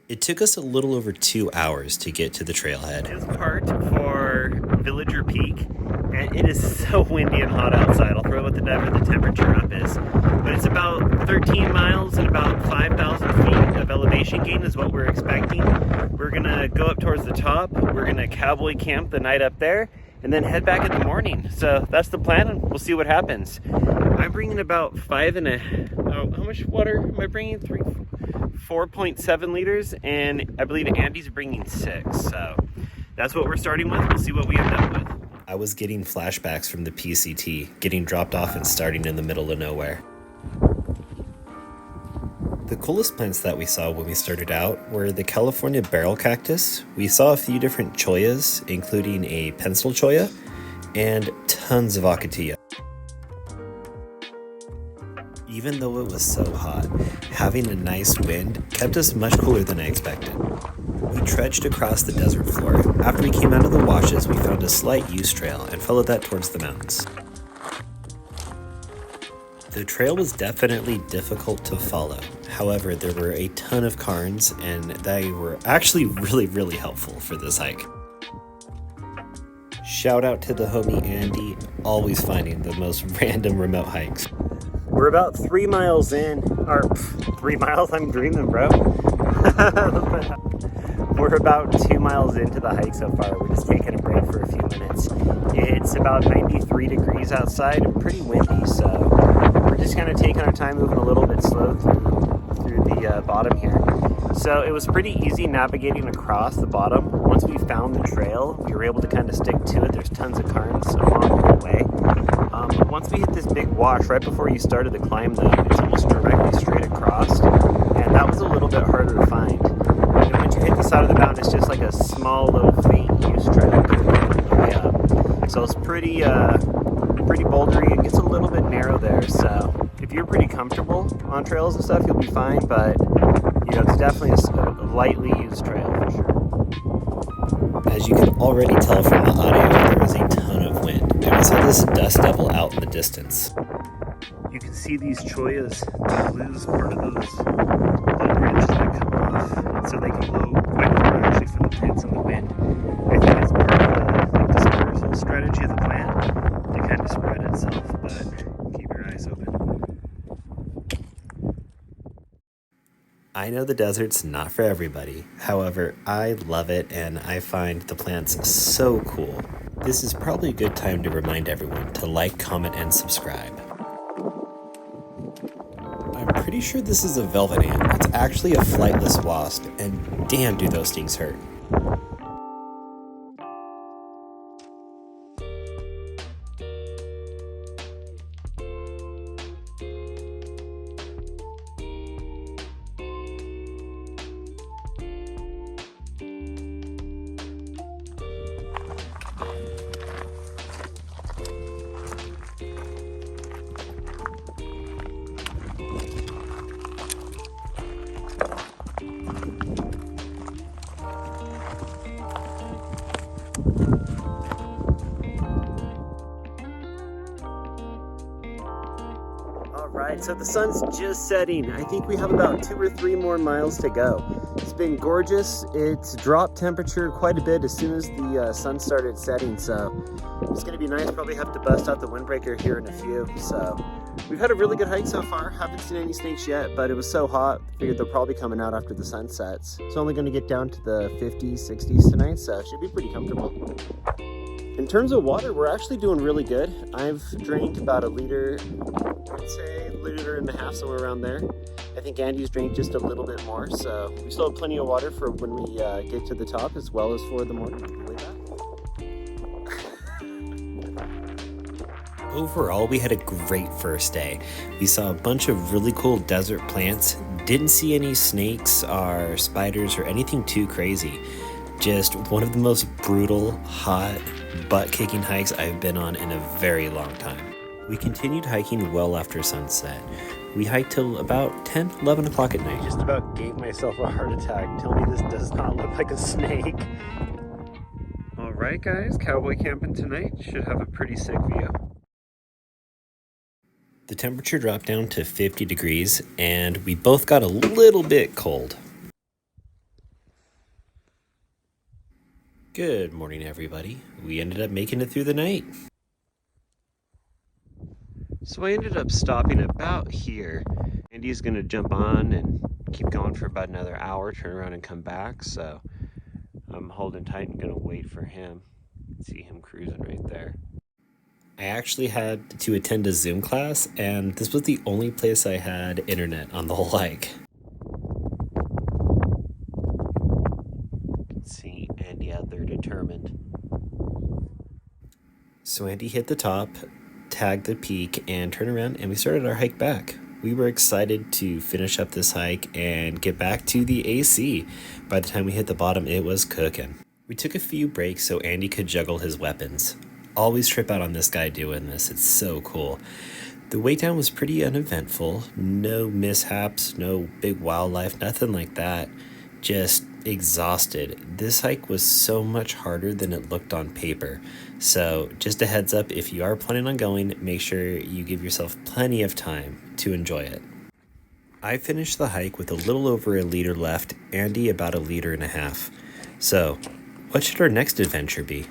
It took us a little over 2 hours to get to the trailhead. It's parked for Villager Peak, and it is so windy and hot outside. I'll throw whatever the temperature up is. But it's about 13 miles and about 5,000 feet of elevation gain is what we're expecting. We're gonna go up towards the top. We're gonna cowboy camp the night up there and then head back in the morning. So that's the plan, and we'll see what happens. I'm bringing about how much water am I bringing? 4.7 liters, and I believe Andy's bringing 6. So that's what we're starting with. We'll see what we end up with. I was getting flashbacks from the PCT, getting dropped off and starting in the middle of nowhere. The coolest plants that we saw when we started out were the California barrel cactus. We saw a few different choyas, including a pencil choya, and tons of acatilla. Even though it was so hot, having a nice wind kept us much cooler than I expected. We trudged across the desert floor. After we came out of the washes, we found a slight use trail and followed that towards the mountains. The trail was definitely difficult to follow. However, there were a ton of cairns, and they were actually really helpful for this hike. Shout out to the homie Andy, always finding the most random remote hikes. We're about 3 miles in, or 3 miles, I'm dreaming, bro. We're about 2 miles into the hike so far. We're just taking a break for a few minutes. It's about 93 degrees outside and pretty windy, so we're just kind of taking our time, moving a little bit slow through the bottom here. So it was pretty easy navigating across the bottom. Once we found the trail, we were able to kind of stick to it. There's tons of cairns along the way. Once we hit this big wash, right before you started the climb though, it's almost directly straight across, and that was a little bit harder to find. And once you hit the side of the mountain, it's just like a small little faint use trail way up. So it's pretty bouldery. It gets a little bit narrow there, so if you're pretty comfortable on trails and stuff, you'll be fine, but it's definitely a lightly used trail for sure. As you can already tell from the audio, there was a ton of wind, and we saw this dust devil out in the distance. You can see these choyas lose part of those little branches that come off, so they can blow quite far actually from the pits and the wind. I think it's part of the dispersal strategy of the plant to kind of spread itself, but keep your eyes open. I know the desert's not for everybody. However, I love it and I find the plants so cool. This is probably a good time to remind everyone to like, comment, and subscribe. I'm pretty sure this is a velvet ant. It's actually a flightless wasp, and damn do those stings hurt. Alright, so the sun's just setting. I think we have about 2 or 3 more miles to go. It's been gorgeous. It's dropped temperature quite a bit as soon as the sun started setting, so it's going to be nice. Probably have to bust out the windbreaker here in a few. So we've had a really good hike so far. Haven't seen any snakes yet, but it was so hot. Figured they're probably coming out after the sun sets. It's only going to get down to the 50s, 60s tonight, so it should be pretty comfortable. In terms of water, we're actually doing really good. I've drank about a liter, I'd say a liter and a half, somewhere around there. I think Andy's drank just a little bit more, so we still have plenty of water for when we get to the top, as well as for the morning way back. Overall, we had a great first day. We saw a bunch of really cool desert plants, didn't see any snakes or spiders or anything too crazy. Just one of the most brutal, hot, butt-kicking hikes I've been on in a very long time. We continued hiking well after sunset. We hiked till about 10, 11 o'clock at night. Just about gave myself a heart attack. Tell me this does not look like a snake. Alright guys, cowboy camping tonight. Should have a pretty sick view. The temperature dropped down to 50 degrees, and we both got a little bit cold. Good morning, everybody. We ended up making it through the night. So I ended up stopping about here. Andy's gonna jump on and keep going for about another hour, turn around and come back. So I'm holding tight and gonna wait for him. See him cruising right there. I actually had to attend a Zoom class, and this was the only place I had internet on the whole hike. See Andy out there determined. So Andy hit the top, tagged the peak, and turned around, and we started our hike back. We were excited to finish up this hike and get back to the AC. By the time we hit the bottom, it was cooking. We took a few breaks so Andy could juggle his weapons. Always trip out on this guy doing this. It's so cool. The way down was pretty uneventful. No mishaps, no big wildlife, nothing like that. Just exhausted. This hike was so much harder than it looked on paper. So, just a heads up, if you are planning on going, make sure you give yourself plenty of time to enjoy it. I finished the hike with a little over a liter left, Andy about a liter and a half. So, what should our next adventure be?